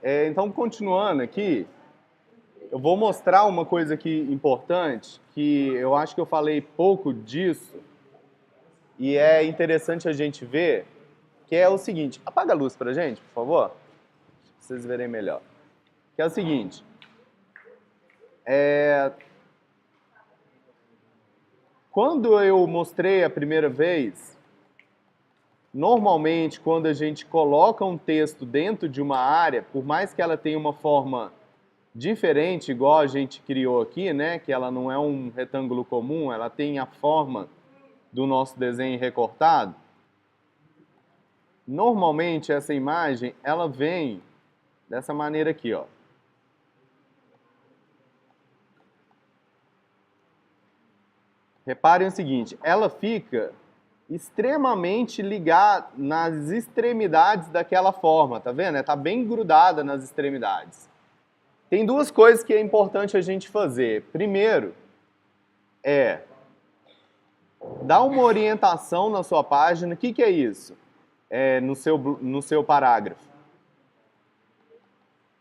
Então, continuando aqui, eu vou mostrar uma coisa aqui importante, que eu acho que eu falei pouco disso, e é interessante a gente ver, que é o seguinte. Apaga a luz pra gente, por favor, pra vocês verem melhor. Que é o seguinte. Quando eu mostrei a primeira vez, normalmente quando a gente coloca um texto dentro de uma área, por mais que ela tenha uma forma diferente, igual a gente criou aqui, né, que ela não é um retângulo comum, ela tem a forma do nosso desenho recortado, normalmente essa imagem, ela vem dessa maneira aqui, ó. Reparem o seguinte, ela fica extremamente ligada nas extremidades daquela forma, tá vendo? Tá bem grudada nas extremidades. Tem duas coisas que é importante a gente fazer. Primeiro, dar uma orientação na sua página. O que é isso? No seu parágrafo.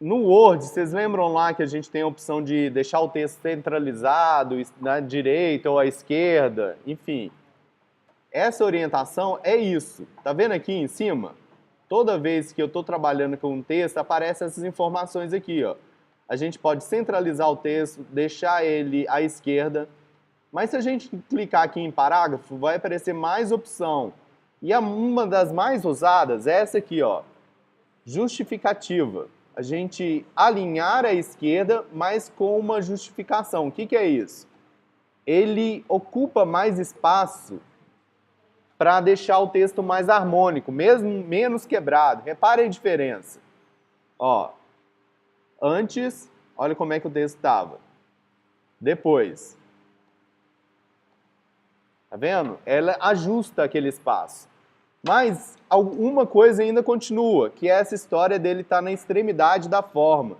No Word, vocês lembram lá que a gente tem a opção de deixar o texto centralizado, na direita ou à esquerda, enfim. Essa orientação é isso. Tá vendo aqui em cima? Toda vez que eu estou trabalhando com um texto, aparecem essas informações aqui, ó. A gente pode centralizar o texto, deixar ele à esquerda, mas se a gente clicar aqui em parágrafo, vai aparecer mais opção. E uma das mais usadas é essa aqui, ó, justificativa. A gente alinhar à esquerda, mas com uma justificação. O que é isso? Ele ocupa mais espaço para deixar o texto mais harmônico, mesmo menos quebrado. Reparem a diferença. Ó, antes, olha como é que o texto estava. Depois. Tá vendo? Ela ajusta aquele espaço. Mas alguma coisa ainda continua, que é essa história dele estar na extremidade da forma.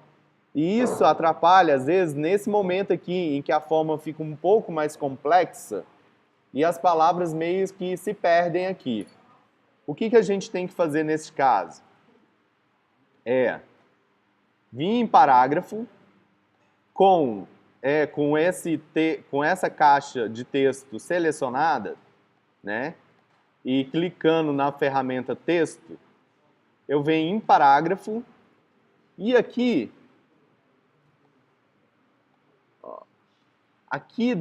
E isso atrapalha, às vezes, nesse momento aqui, em que a forma fica um pouco mais complexa e as palavras meio que se perdem aqui. O que a gente tem que fazer nesse caso? Vir em parágrafo com essa caixa de texto selecionada, né? E clicando na ferramenta texto, eu venho em parágrafo e aqui, ó, aqui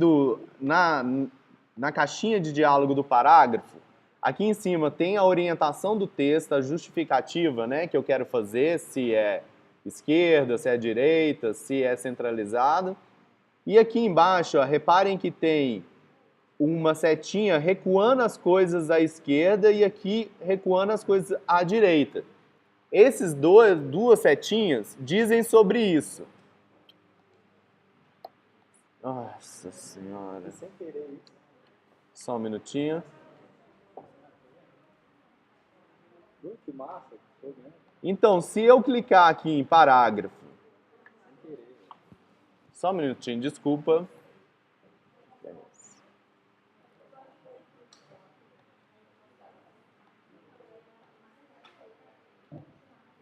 na caixinha de diálogo do parágrafo, aqui em cima tem a orientação do texto, a justificativa, né, que eu quero fazer, se é esquerda, se é direita, se é centralizado. E aqui embaixo, ó, reparem que tem uma setinha recuando as coisas à esquerda e aqui recuando as coisas à direita. Esses duas setinhas dizem sobre isso. Nossa Senhora. Só um minutinho. Então, se eu clicar aqui em parágrafo... Só um minutinho, desculpa.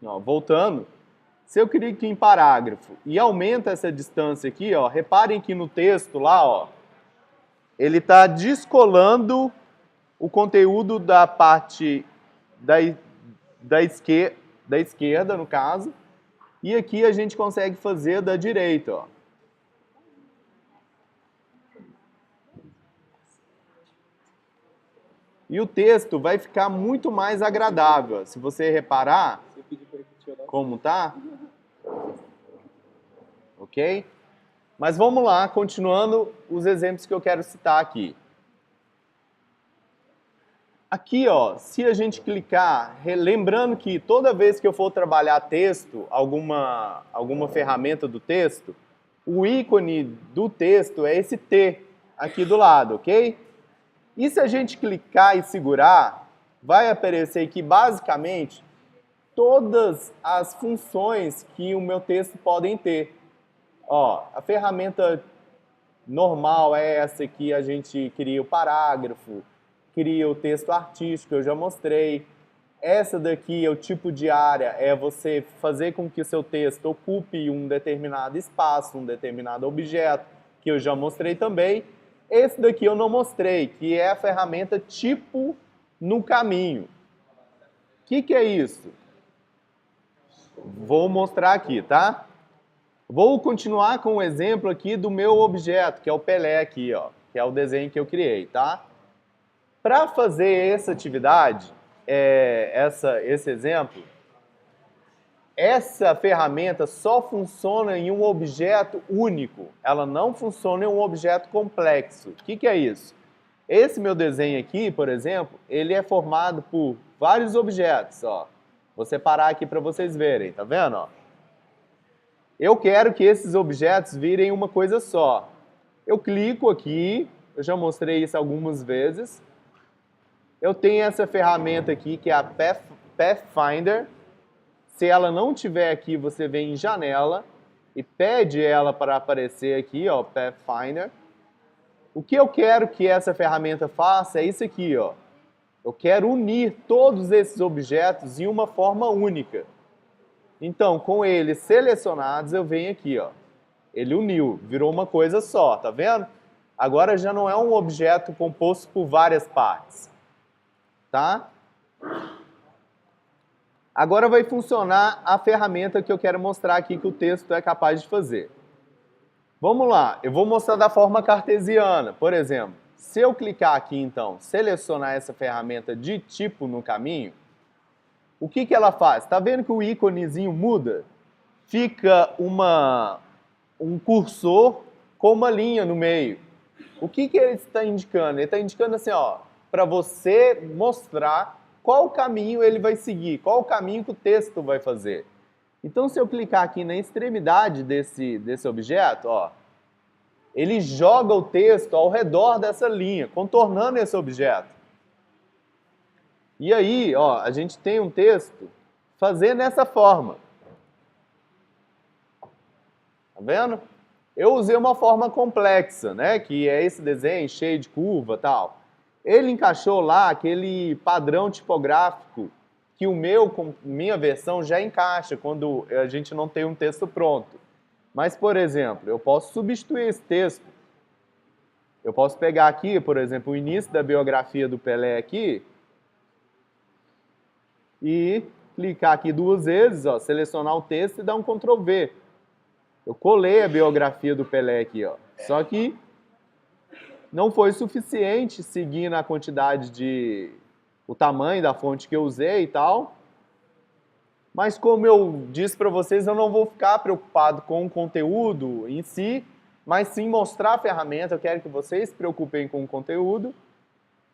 Ó, voltando, se eu clico em parágrafo e aumenta essa distância aqui, ó, reparem que no texto lá, ó, ele está descolando o conteúdo da parte da esquerda, no caso, e aqui a gente consegue fazer da direita, ó. E o texto vai ficar muito mais agradável. Se você reparar como tá, ok? Mas vamos lá, continuando os exemplos que eu quero citar aqui. Aqui, ó, se a gente clicar, lembrando que toda vez que eu for trabalhar texto, alguma ferramenta do texto, o ícone do texto é esse T aqui do lado, ok? E se a gente clicar e segurar, vai aparecer aqui basicamente todas as funções que o meu texto podem ter. Ó, a ferramenta normal é essa aqui, a gente cria o parágrafo, cria o texto artístico, eu já mostrei. Essa daqui é o tipo de área, é você fazer com que seu texto ocupe um determinado espaço, um determinado objeto, que eu já mostrei também. Esse daqui eu não mostrei, que é a ferramenta tipo no caminho. O que é isso? Vou mostrar aqui, tá? Vou continuar com o exemplo aqui do meu objeto, que é o Pelé aqui, ó, que é o desenho que eu criei, tá? Para fazer essa atividade, esse exemplo, essa ferramenta só funciona em um objeto único. Ela não funciona em um objeto complexo. O que é isso? Esse meu desenho aqui, por exemplo, ele é formado por vários objetos, ó. Vou separar aqui para vocês verem, tá vendo, ó? Eu quero que esses objetos virem uma coisa só. Eu clico aqui, eu já mostrei isso algumas vezes. Eu tenho essa ferramenta aqui, que é a Pathfinder. Se ela não tiver aqui, você vem em janela e pede ela para aparecer aqui, ó, Pathfinder. O que eu quero que essa ferramenta faça é isso aqui, ó. Eu quero unir todos esses objetos em uma forma única. Então, com eles selecionados, eu venho aqui, ó. Ele uniu, virou uma coisa só, tá vendo? Agora já não é um objeto composto por várias partes, tá? Agora vai funcionar a ferramenta que eu quero mostrar aqui que o texto é capaz de fazer. Vamos lá, eu vou mostrar da forma cartesiana. Por exemplo, se eu clicar aqui então, selecionar essa ferramenta de tipo no caminho, o que ela faz? Está vendo que o íconezinho muda? Fica um cursor com uma linha no meio. O que ele está indicando? Ele está indicando assim, ó, para você mostrar qual caminho ele vai seguir, qual o caminho que o texto vai fazer. Então, se eu clicar aqui na extremidade desse objeto, ó, ele joga o texto ao redor dessa linha, contornando esse objeto. E aí, ó, a gente tem um texto fazendo dessa forma. Tá vendo? Eu usei uma forma complexa, né, que é esse desenho cheio de curva e tal. Ele encaixou lá aquele padrão tipográfico que o meu, com minha versão, já encaixa quando a gente não tem um texto pronto. Mas, por exemplo, eu posso substituir esse texto. Eu posso pegar aqui, por exemplo, o início da biografia do Pelé aqui e clicar aqui duas vezes, ó, selecionar o texto e dar um Ctrl V. Eu colei a biografia do Pelé aqui, ó. Só que não foi suficiente seguir na quantidade o tamanho da fonte que eu usei e tal. Mas como eu disse para vocês, eu não vou ficar preocupado com o conteúdo em si, mas sim mostrar a ferramenta. Eu quero que vocês se preocupem com o conteúdo.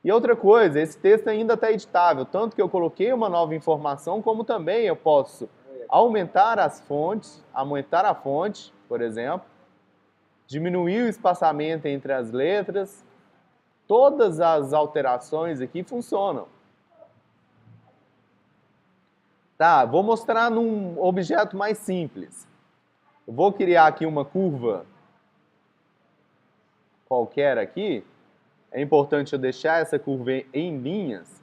E outra coisa, esse texto ainda está editável, tanto que eu coloquei uma nova informação, como também eu posso aumentar as fontes, aumentar a fonte, por exemplo, diminuir o espaçamento entre as letras. Todas as alterações aqui funcionam. Tá, vou mostrar num objeto mais simples. Eu vou criar aqui uma curva qualquer aqui. É importante eu deixar essa curva em linhas.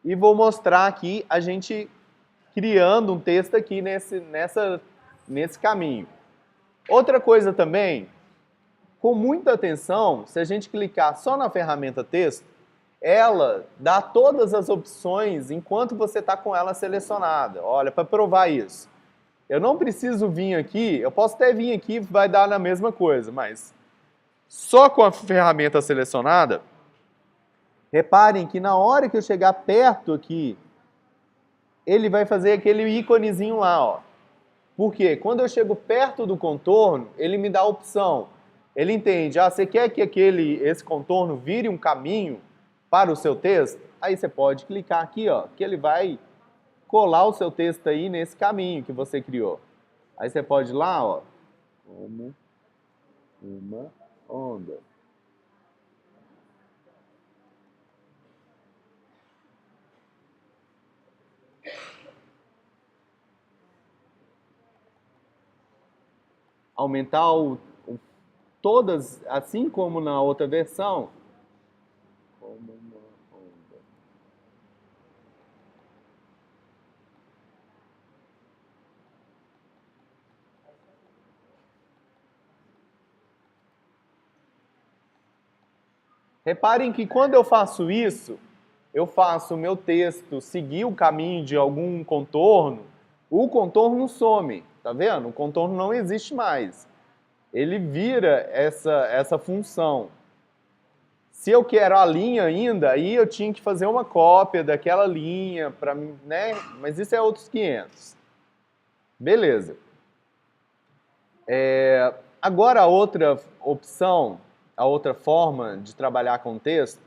E vou mostrar aqui a gente criando um texto aqui nesse caminho. Outra coisa também, com muita atenção, se a gente clicar só na ferramenta texto, ela dá todas as opções enquanto você está com ela selecionada. Olha, para provar isso. Eu não preciso vir aqui, eu posso até vir aqui e vai dar na mesma coisa, mas só com a ferramenta selecionada, reparem que na hora que eu chegar perto aqui, ele vai fazer aquele íconezinho lá, ó. Por quê? Quando eu chego perto do contorno, ele me dá a opção. Ele entende, você quer que esse contorno vire um caminho para o seu texto? Aí você pode clicar aqui, ó, que ele vai colar o seu texto aí nesse caminho que você criou. Aí você pode ir lá, ó, como uma onda. Aumentar todas, assim como na outra versão, como uma onda. Reparem que quando eu faço isso, eu faço o meu texto seguir o caminho de algum contorno, o contorno some, tá vendo? O contorno não existe mais. Ele vira essa função. Se eu quero a linha ainda, aí eu tinha que fazer uma cópia daquela linha, né? Mas isso é outros 500. Beleza. Agora a outra opção, a outra forma de trabalhar com texto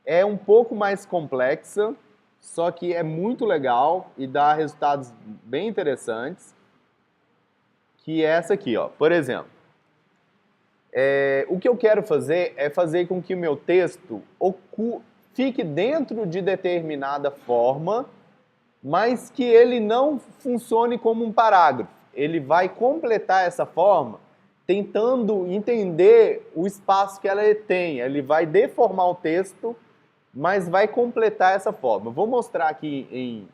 é um pouco mais complexa, só que é muito legal e dá resultados bem interessantes, que é essa aqui, ó. Por exemplo, o que eu quero fazer é fazer com que o meu texto fique dentro de determinada forma, mas que ele não funcione como um parágrafo. Ele vai completar essa forma tentando entender o espaço que ela tem. Ele vai deformar o texto, mas vai completar essa forma. Eu vou mostrar aqui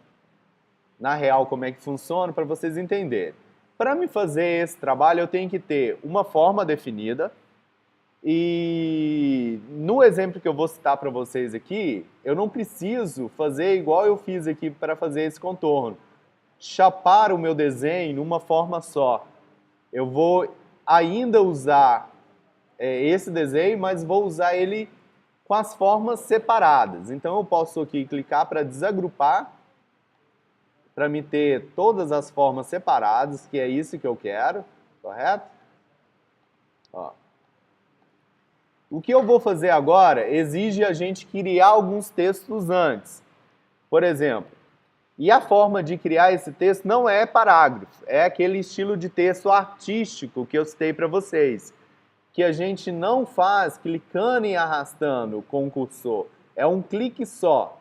na real como é que funciona para vocês entenderem. Para me fazer esse trabalho, eu tenho que ter uma forma definida. E no exemplo que eu vou citar para vocês aqui, eu não preciso fazer igual eu fiz aqui para fazer esse contorno. Chapar o meu desenho numa forma só. Eu vou ainda usar esse desenho, mas vou usar ele com as formas separadas. Então eu posso aqui clicar para desagrupar, para me ter todas as formas separadas, que é isso que eu quero, correto? Ó. O que eu vou fazer agora exige a gente criar alguns textos antes. Por exemplo, e a forma de criar esse texto não é parágrafo, é aquele estilo de texto artístico que eu citei para vocês, que a gente não faz clicando e arrastando com o cursor, é um clique só.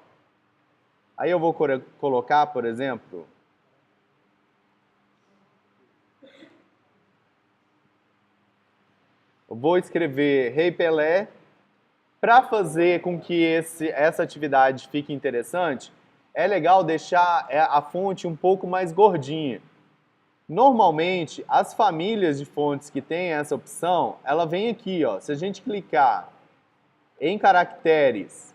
Aí eu vou colocar, por exemplo, eu vou escrever Rei Pelé. Para fazer com que essa atividade fique interessante, é legal deixar a fonte um pouco mais gordinha. Normalmente, as famílias de fontes que têm essa opção, ela vem aqui, ó. Se a gente clicar em caracteres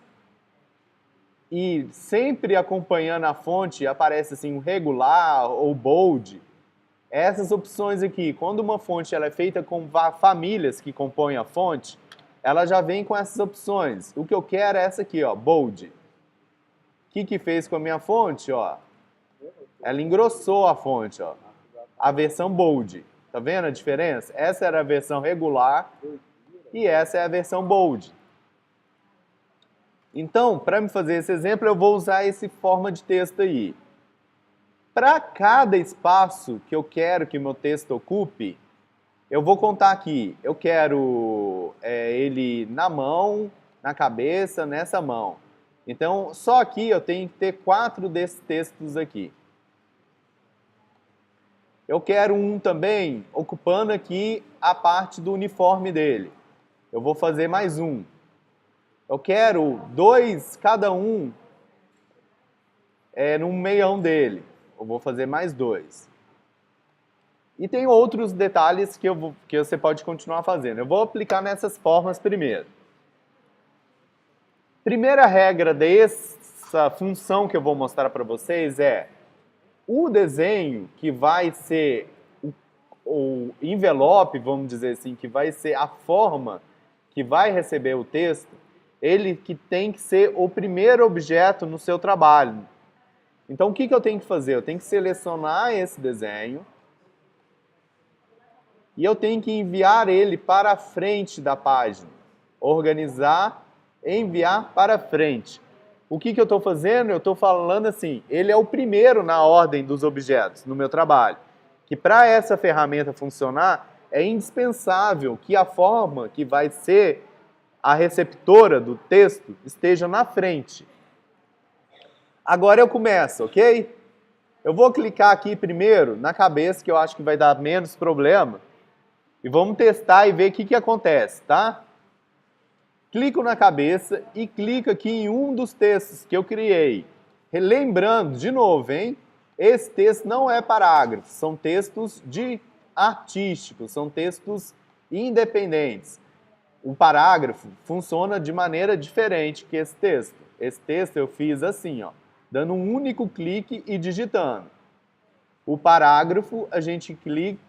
e sempre acompanhando a fonte, aparece assim, regular ou bold. Essas opções aqui, quando uma fonte ela é feita com famílias que compõem a fonte, ela já vem com essas opções. O que eu quero é essa aqui, ó, bold. O que fez com a minha fonte, ó? Ela engrossou a fonte, ó. A versão bold. Tá vendo a diferença? Essa era a versão regular e essa é a versão bold. Então, para me fazer esse exemplo, eu vou usar esse forma de texto aí. Para cada espaço que eu quero que meu texto ocupe, eu vou contar aqui. Eu quero ele na mão, na cabeça, nessa mão. Então, só aqui eu tenho que ter 4 desses textos aqui. Eu quero um também ocupando aqui a parte do uniforme dele. Eu vou fazer mais um. Eu quero 2, cada um, no meião dele. Eu vou fazer mais 2. E tem outros detalhes que você pode continuar fazendo. Eu vou aplicar nessas formas primeiro. Primeira regra dessa função que eu vou mostrar para vocês é o desenho que vai ser o envelope, vamos dizer assim, que vai ser a forma que vai receber o texto, ele que tem que ser o primeiro objeto no seu trabalho. Então, o que eu tenho que fazer? Eu tenho que selecionar esse desenho e eu tenho que enviar ele para a frente da página. Organizar, enviar para frente. O que eu estou fazendo? Eu estou falando assim, ele é o primeiro na ordem dos objetos no meu trabalho. Que para essa ferramenta funcionar, é indispensável que a forma que vai ser a receptora do texto esteja na frente. Agora eu começo, ok? Eu vou clicar aqui primeiro na cabeça, que eu acho que vai dar menos problema. E vamos testar e ver o que acontece, tá? Clico na cabeça e clico aqui em um dos textos que eu criei. Lembrando, de novo, hein? Esse texto não é parágrafo, são textos artísticos, são textos independentes. o parágrafo funciona de maneira diferente que esse texto. Esse texto eu fiz assim, ó, dando um único clique e digitando. O parágrafo a gente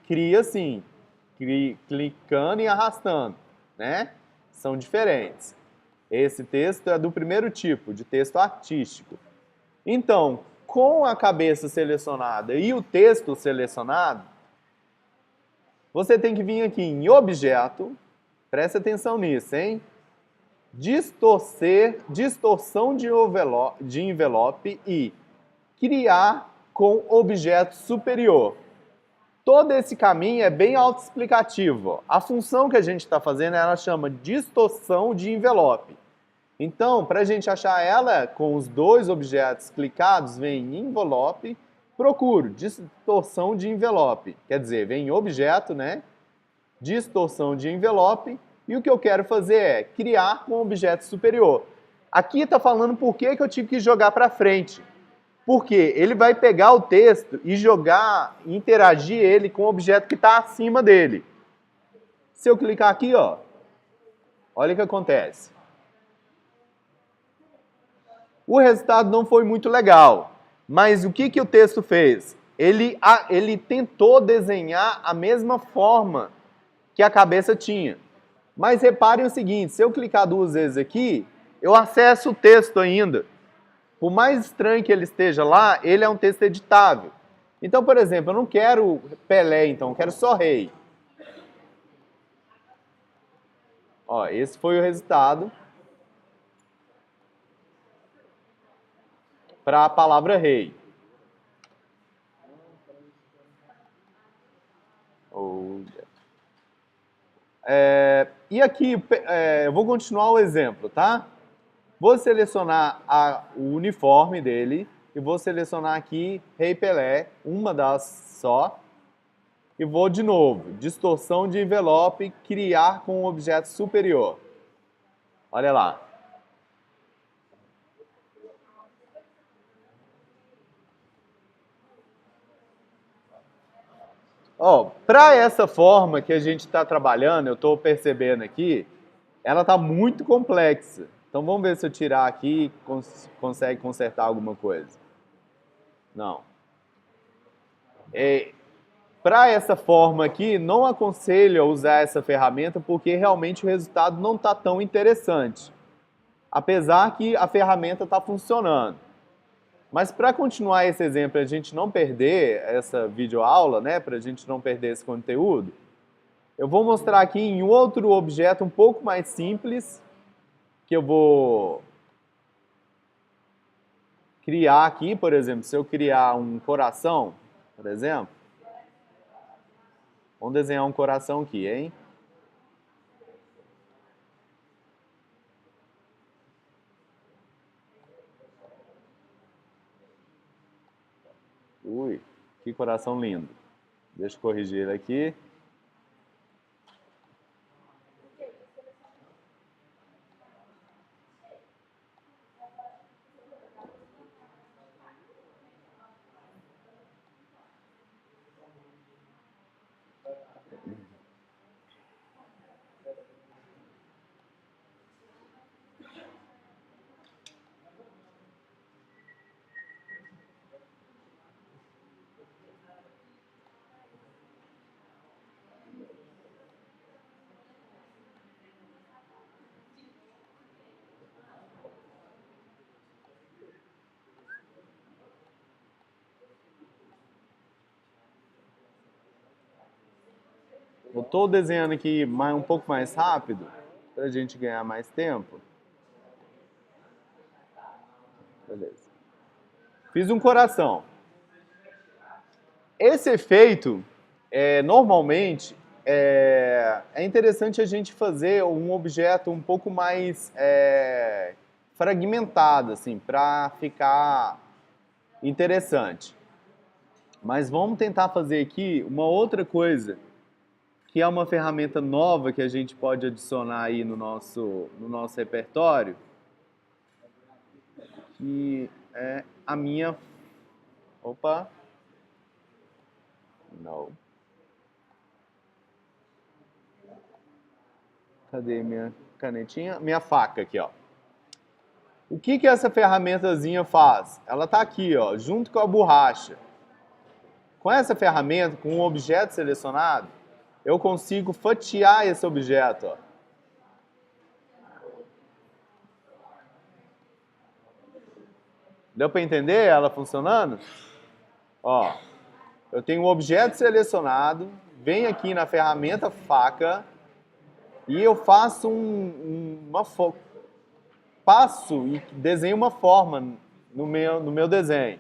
cria assim, clicando e arrastando, né? São diferentes. Esse texto é do primeiro tipo, de texto artístico. Então, com a cabeça selecionada e o texto selecionado, você tem que vir aqui em Objeto, preste atenção nisso, hein? Distorção de envelope e criar com objeto superior. Todo esse caminho é bem autoexplicativo. A função que a gente está fazendo, ela chama distorção de envelope. Então, para a gente achar ela com os dois objetos clicados, vem em envelope, procuro distorção de envelope. Quer dizer, vem em objeto, né? Distorção de envelope. E o que eu quero fazer é criar com objeto superior. Aqui está falando por que eu tive que jogar para frente. Porque ele vai pegar o texto e jogar, interagir ele com o objeto que está acima dele. Se eu clicar aqui, ó, olha o que acontece. O resultado não foi muito legal, mas o que o texto fez? Ele tentou desenhar a mesma forma que a cabeça tinha. Mas reparem o seguinte, se eu clicar duas vezes aqui, eu acesso o texto ainda. Por mais estranho que ele esteja lá, ele é um texto editável. Então, por exemplo, eu não quero Pelé, então, eu quero só Rei. Ó, esse foi o resultado para a palavra Rei. E aqui, eu vou continuar o exemplo, tá? Vou selecionar o uniforme dele e vou selecionar aqui Rei Pelé, uma das só. E vou de novo, distorção de envelope, criar com um objeto superior. Olha lá. Ó, para essa forma que a gente está trabalhando, eu estou percebendo aqui, ela está muito complexa. Então vamos ver se eu tirar aqui consegue consertar alguma coisa. Não. Para essa forma aqui, não aconselho a usar essa ferramenta porque realmente o resultado não está tão interessante. Apesar que a ferramenta está funcionando. Mas para continuar esse exemplo, a gente não perder essa videoaula, né, para a gente não perder esse conteúdo, eu vou mostrar aqui em outro objeto um pouco mais simples, que eu vou criar aqui, por exemplo, se eu criar um coração, por exemplo, vamos desenhar um coração aqui, hein? Ui, que coração lindo. Deixa eu corrigir ele aqui. Eu estou desenhando aqui um pouco mais rápido, para a gente ganhar mais tempo. Beleza. Fiz um coração. Esse efeito, normalmente, é interessante a gente fazer um objeto um pouco mais fragmentado, assim, para ficar interessante. Mas vamos tentar fazer aqui uma outra coisa, que é uma ferramenta nova que a gente pode adicionar aí no nosso repertório, que é a minha... Opa! Não. Cadê minha canetinha? Minha faca aqui, ó. O que que essa ferramentazinha faz? Ela tá aqui, ó, junto com a borracha. Com essa ferramenta, com um objeto selecionado, eu consigo fatiar esse objeto, ó. Deu para entender ela funcionando? Ó, eu tenho um objeto selecionado, venho aqui na ferramenta faca e eu faço passo e desenho uma forma no meu desenho.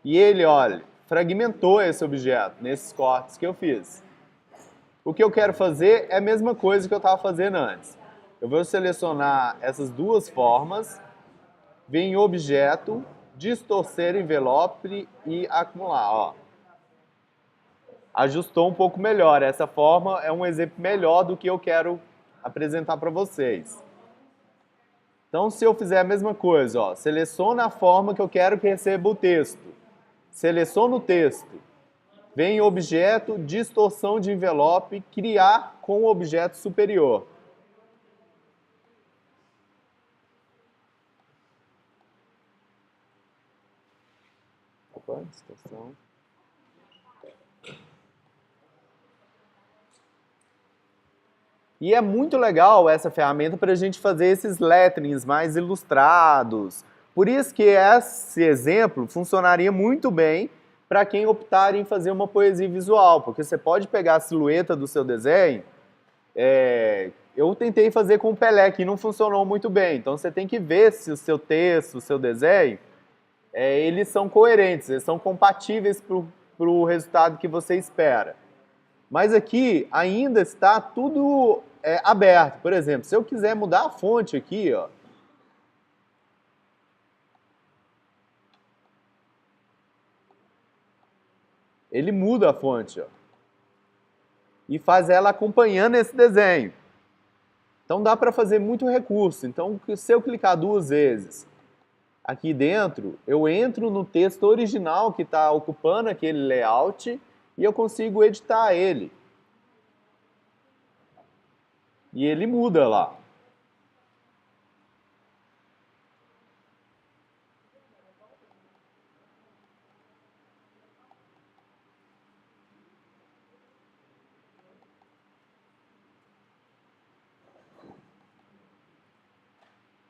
E ele, olha, fragmentou esse objeto nesses cortes que eu fiz. O que eu quero fazer é a mesma coisa que eu estava fazendo antes. Eu vou selecionar essas duas formas, vir em objeto, distorcer envelope e acumular, ó. Ajustou um pouco melhor. Essa forma é um exemplo melhor do que eu quero apresentar para vocês. Então, se eu fizer a mesma coisa, ó, seleciona a forma que eu quero que receba o texto. Seleciono o texto. Vem em objeto, distorção de envelope, criar com o objeto superior. Opa, distorção. E é muito legal essa ferramenta para a gente fazer esses letterings mais ilustrados. Por isso que esse exemplo funcionaria muito bem para quem optar em fazer uma poesia visual, porque você pode pegar a silhueta do seu desenho. Eu tentei fazer com o Pelé, que não funcionou muito bem. Então você tem que ver se o seu texto, o seu desenho, eles são coerentes, eles são compatíveis para o resultado que você espera. Mas aqui ainda está tudo aberto. Por exemplo, se eu quiser mudar a fonte aqui, ó, ele muda a fonte, ó, e faz ela acompanhando esse desenho. Então dá para fazer muito recurso. Então, se eu clicar duas vezes aqui dentro, eu entro no texto original que está ocupando aquele layout e eu consigo editar ele. E ele muda lá.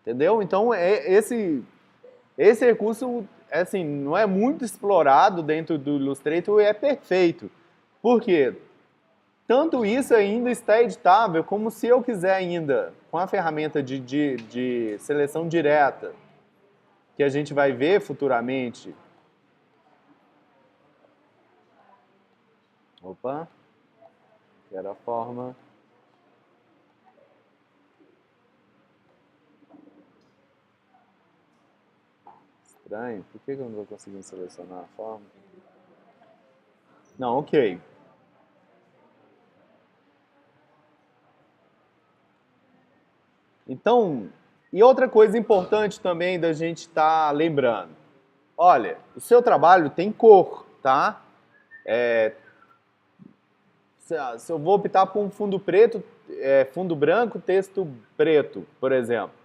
Entendeu? Então, esse recurso, assim, não é muito explorado dentro do Illustrator e é perfeito. Por quê? Tanto isso ainda está editável, como se eu quiser ainda, com a ferramenta de seleção direta, que a gente vai ver futuramente. Opa, que era a forma. Estranho, por que eu não vou conseguir selecionar a forma? Não, ok. Então, e outra coisa importante também da gente estar lembrando. Olha, o seu trabalho tem cor, tá? Se eu vou optar por um fundo preto, fundo branco, texto preto, por exemplo.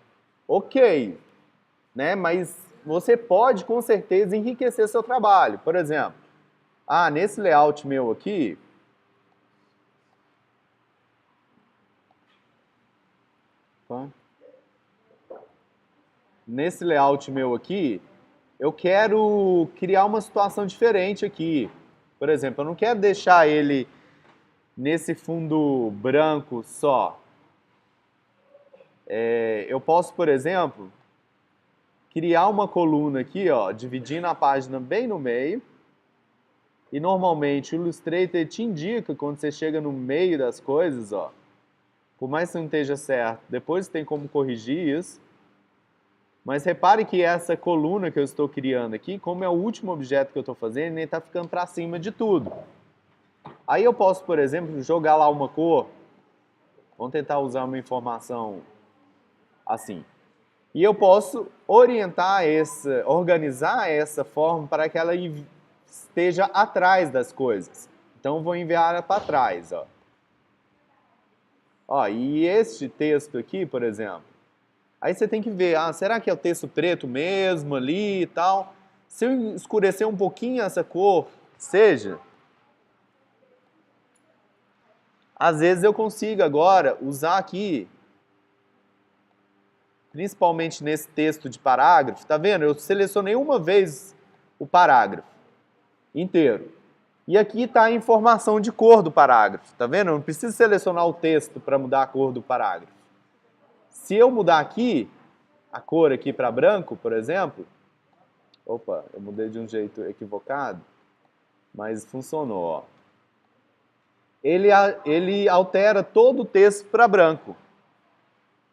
Ok, né? Mas você pode, com certeza, enriquecer seu trabalho. Por exemplo, nesse layout meu aqui, eu quero criar uma situação diferente aqui. Por exemplo, eu não quero deixar ele nesse fundo branco só. Eu posso, por exemplo, criar uma coluna aqui, ó, dividindo a página bem no meio. E normalmente o Illustrator te indica quando você chega no meio das coisas, ó. Por mais que não esteja certo, depois tem como corrigir isso. Mas repare que essa coluna que eu estou criando aqui, como é o último objeto que eu estou fazendo, ele está ficando para cima de tudo. Aí eu posso, por exemplo, jogar lá uma cor. Vamos tentar usar uma informação assim. E eu posso organizar essa forma para que ela esteja atrás das coisas. Então eu vou enviar ela para trás, ó. Ó, e este texto aqui, por exemplo, aí você tem que ver, será que é o texto preto mesmo ali e tal? Se eu escurecer um pouquinho essa cor, seja, às vezes eu consigo agora usar aqui, principalmente nesse texto de parágrafo, tá vendo? Eu selecionei uma vez o parágrafo inteiro. E aqui está a informação de cor do parágrafo, tá vendo? Eu não preciso selecionar o texto para mudar a cor do parágrafo. Se eu mudar aqui, a cor aqui para branco, por exemplo, opa, eu mudei de um jeito equivocado, mas funcionou, ó. Ele altera todo o texto para branco.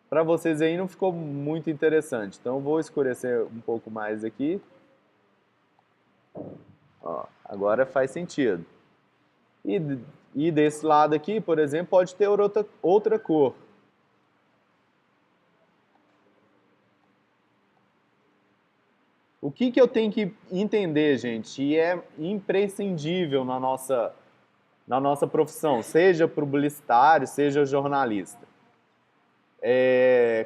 Para vocês aí não ficou muito interessante, então eu vou escurecer um pouco mais aqui. Ó, agora faz sentido. E desse lado aqui, por exemplo, pode ter outra cor. O que eu tenho que entender, gente, e é imprescindível na nossa profissão, seja publicitário, seja jornalista.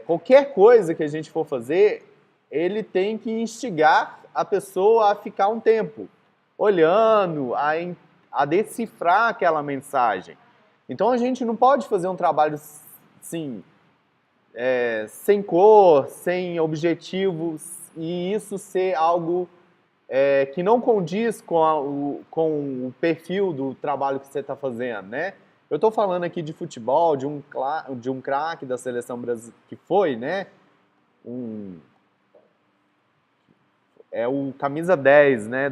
Qualquer coisa que a gente for fazer, ele tem que instigar a pessoa a ficar um tempo olhando, a decifrar aquela mensagem. Então a gente não pode fazer um trabalho assim, sem cor, sem objetivos, e isso ser algo que não condiz com o perfil do trabalho que você está fazendo, né? Eu estou falando aqui de futebol, de um craque da seleção brasileira, que foi, né? É o camisa 10, né?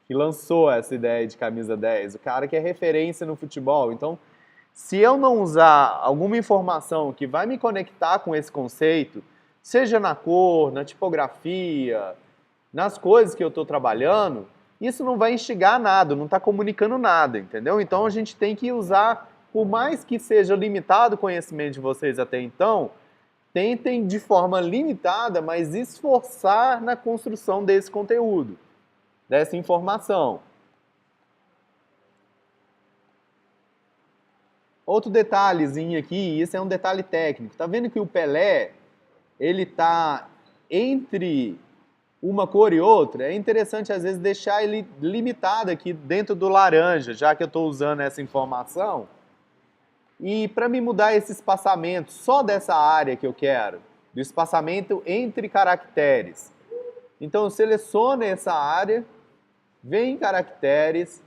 Que lançou essa ideia de camisa 10. O cara que é referência no futebol. Então, se eu não usar alguma informação que vai me conectar com esse conceito, seja na cor, na tipografia, nas coisas que eu estou trabalhando, isso não vai instigar nada, não está comunicando nada, entendeu? Então a gente tem que usar, por mais que seja limitado o conhecimento de vocês até então, tentem de forma limitada, mas esforçar na construção desse conteúdo, dessa informação. Outro detalhezinho aqui, isso é um detalhe técnico. Tá vendo que o Pelé, ele tá entre uma cor e outra? É interessante, às vezes, deixar ele limitado aqui dentro do laranja, já que eu estou usando essa informação. E para me mudar esse espaçamento só dessa área que eu quero, do espaçamento entre caracteres. Então, eu seleciono essa área, vem em caracteres,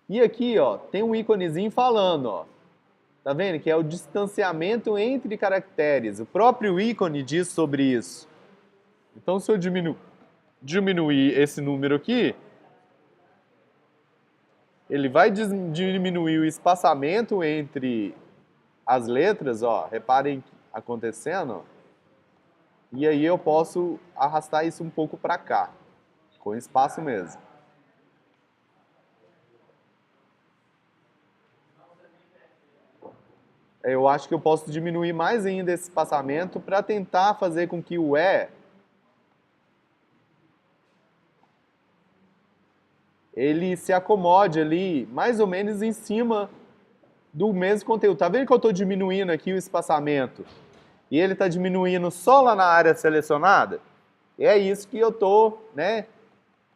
e aqui, ó, tem um íconezinho falando, ó. Tá vendo? Que é o distanciamento entre caracteres. O próprio ícone diz sobre isso. Então, se eu diminuir esse número aqui, ele vai diminuir o espaçamento entre as letras, ó. Reparem acontecendo, ó. E aí eu posso arrastar isso um pouco para cá, com espaço mesmo. Eu acho que eu posso diminuir mais ainda esse espaçamento para tentar fazer com que o ele se acomode ali, mais ou menos em cima do mesmo conteúdo. Tá vendo que eu estou diminuindo aqui o espaçamento? E ele está diminuindo só lá na área selecionada? É isso que eu estou, né?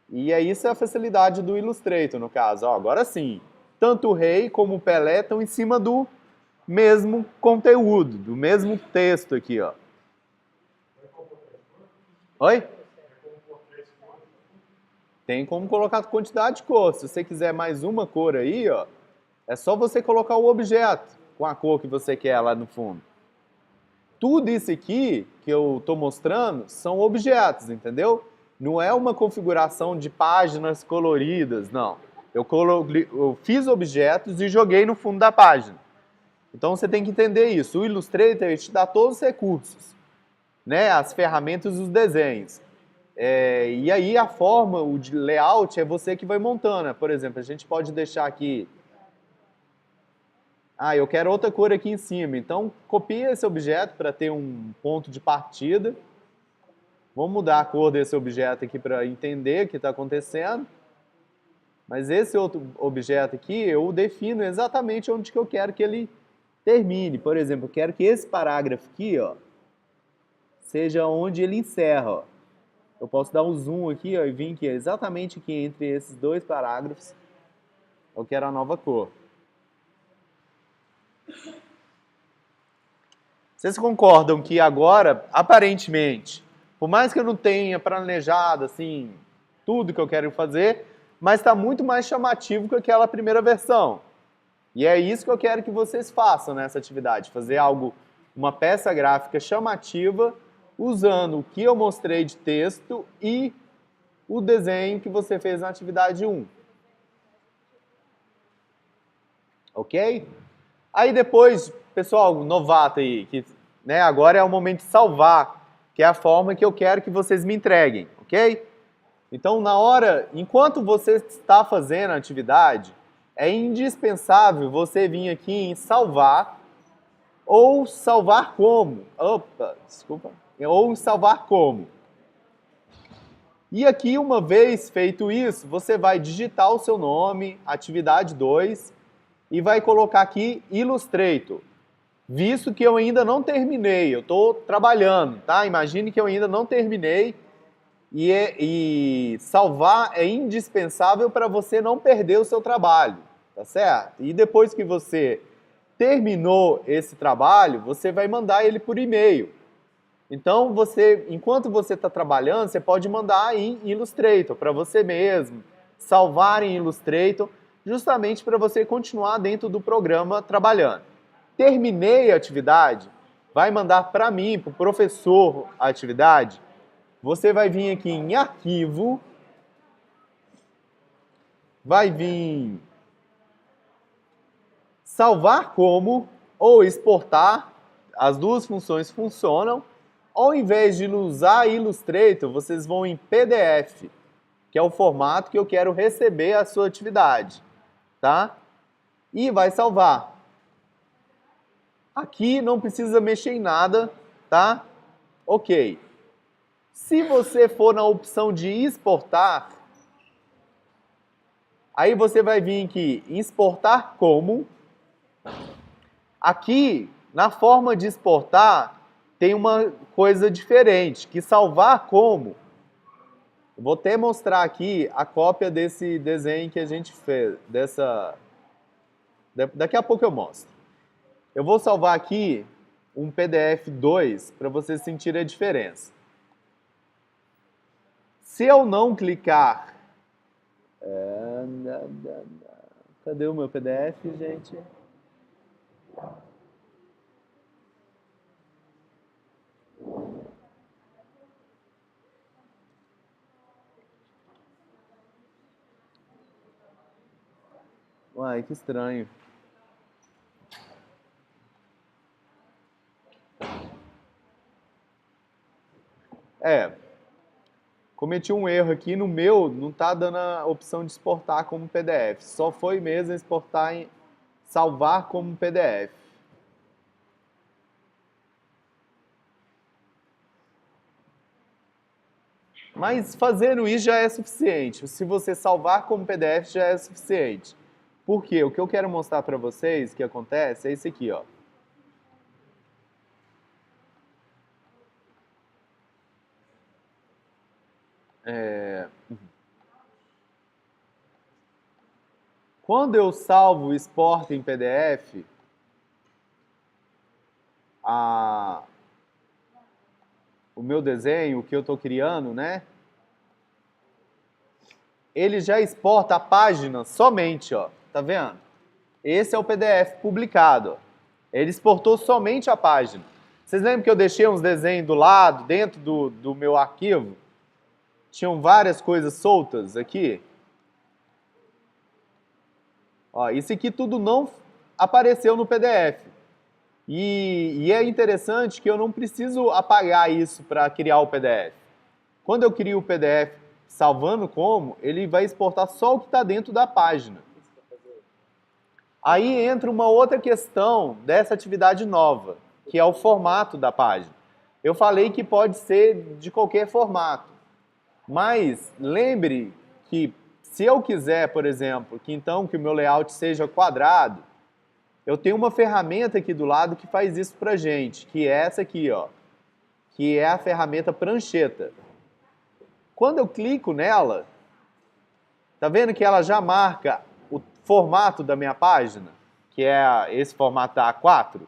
E é isso a facilidade do Illustrator, no caso. Ó, agora sim, tanto o Rei como o Pelé estão em cima do mesmo conteúdo, do mesmo texto aqui, ó. Oi? Tem como colocar quantidade de cor. Se você quiser mais uma cor aí, ó, é só você colocar o objeto com a cor que você quer lá no fundo. Tudo isso aqui que eu estou mostrando são objetos, entendeu? Não é uma configuração de páginas coloridas, não. Eu fiz objetos e joguei no fundo da página. Então você tem que entender isso. O Illustrator te dá todos os recursos, né? As ferramentas e os desenhos. E aí a forma, o de layout é você que vai montando. Por exemplo, a gente pode deixar aqui... eu quero outra cor aqui em cima. Então, copia esse objeto para ter um ponto de partida. Vamos mudar a cor desse objeto aqui para entender o que está acontecendo. Mas esse outro objeto aqui, eu defino exatamente onde que eu quero que ele termine. Por exemplo, eu quero que esse parágrafo aqui, ó, seja onde ele encerra, ó. Eu posso dar um zoom aqui, ó, e vir aqui, exatamente aqui entre esses dois parágrafos. Eu quero a nova cor. Vocês concordam que agora, aparentemente, por mais que eu não tenha planejado assim tudo que eu quero fazer, mas está muito mais chamativo que aquela primeira versão. E é isso que eu quero que vocês façam nessa atividade, fazer algo, uma peça gráfica chamativa, usando o que eu mostrei de texto e o desenho que você fez na atividade 1. Ok? Aí depois, pessoal, novato aí, que né, agora é o momento de salvar, que é a forma que eu quero que vocês me entreguem, ok? Então, na hora, enquanto você está fazendo a atividade, é indispensável você vir aqui em salvar, ou salvar como. Opa, desculpa. Ou salvar como. E aqui, uma vez feito isso, você vai digitar o seu nome, atividade 2, e vai colocar aqui Illustrator. Visto que eu ainda não terminei, eu estou trabalhando, tá? Imagine que eu ainda não terminei e salvar é indispensável para você não perder o seu trabalho, tá certo? E depois que você terminou esse trabalho, você vai mandar ele por e-mail. Então, enquanto você está trabalhando, você pode mandar em Illustrator para você mesmo, salvar em Illustrator, justamente para você continuar dentro do programa trabalhando. Terminei a atividade, vai mandar para mim, para o professor, a atividade. Você vai vir aqui em Arquivo, vai vir Salvar como ou Exportar, as duas funções funcionam. Ao invés de usar Illustrator, vocês vão em PDF, que é o formato que eu quero receber a sua atividade, tá? E vai salvar. Aqui não precisa mexer em nada, tá? Ok. Se você for na opção de exportar, aí você vai vir aqui, exportar como. Aqui, na forma de exportar, tem uma coisa diferente, que salvar como. Eu vou até mostrar aqui a cópia desse desenho que a gente fez, daqui a pouco eu mostro. Eu vou salvar aqui um PDF 2 para vocês sentirem a diferença. Se eu não clicar... Cadê o meu PDF, gente? Uai, que estranho. Cometi um erro aqui, no meu não está dando a opção de exportar como PDF. Só foi mesmo exportar em salvar como PDF. Mas fazendo isso já é suficiente. Se você salvar como PDF já é suficiente. Por quê? O que eu quero mostrar para vocês que acontece é isso aqui, ó. Quando eu salvo e exporto em PDF, o meu desenho, o que eu estou criando, né? Ele já exporta a página somente, ó. Tá vendo? Esse é o PDF publicado. Ó. Ele exportou somente a página. Vocês lembram que eu deixei uns desenhos do lado, dentro do meu arquivo? Tinham várias coisas soltas aqui. Ó, isso aqui tudo não apareceu no PDF. E é interessante que eu não preciso apagar isso para criar o PDF. Quando eu crio o PDF salvando como, ele vai exportar só o que está dentro da página. Aí entra uma outra questão dessa atividade nova, que é o formato da página. Eu falei que pode ser de qualquer formato, mas lembre que se eu quiser, por exemplo, que o meu layout seja quadrado, eu tenho uma ferramenta aqui do lado que faz isso pra gente, que é essa aqui, ó, que é a ferramenta prancheta. Quando eu clico nela, tá vendo que ela já marca o formato da minha página, que é esse formato da A4?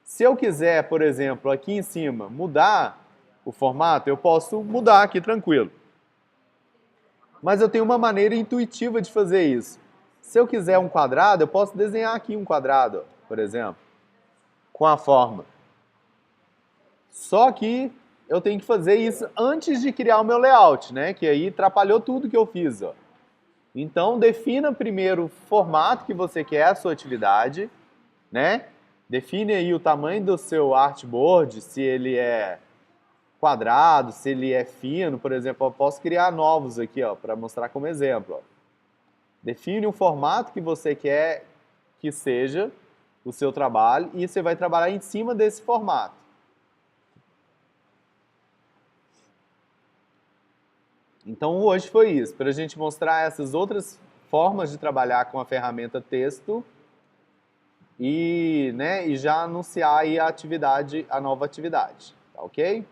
Se eu quiser, por exemplo, aqui em cima, mudar o formato, eu posso mudar aqui tranquilo. Mas eu tenho uma maneira intuitiva de fazer isso. Se eu quiser um quadrado, eu posso desenhar aqui um quadrado, por exemplo, com a forma. Só que eu tenho que fazer isso antes de criar o meu layout, né? Que aí atrapalhou tudo que eu fiz, ó. Então, defina primeiro o formato que você quer a sua atividade, né? Define aí o tamanho do seu artboard, se ele é quadrado, se ele é fino, por exemplo, eu posso criar novos aqui, ó, para mostrar como exemplo, ó. Define o formato que você quer que seja o seu trabalho e você vai trabalhar em cima desse formato. Então hoje foi isso, para a gente mostrar essas outras formas de trabalhar com a ferramenta texto e, né, e já anunciar aí a atividade, a nova atividade, tá ok?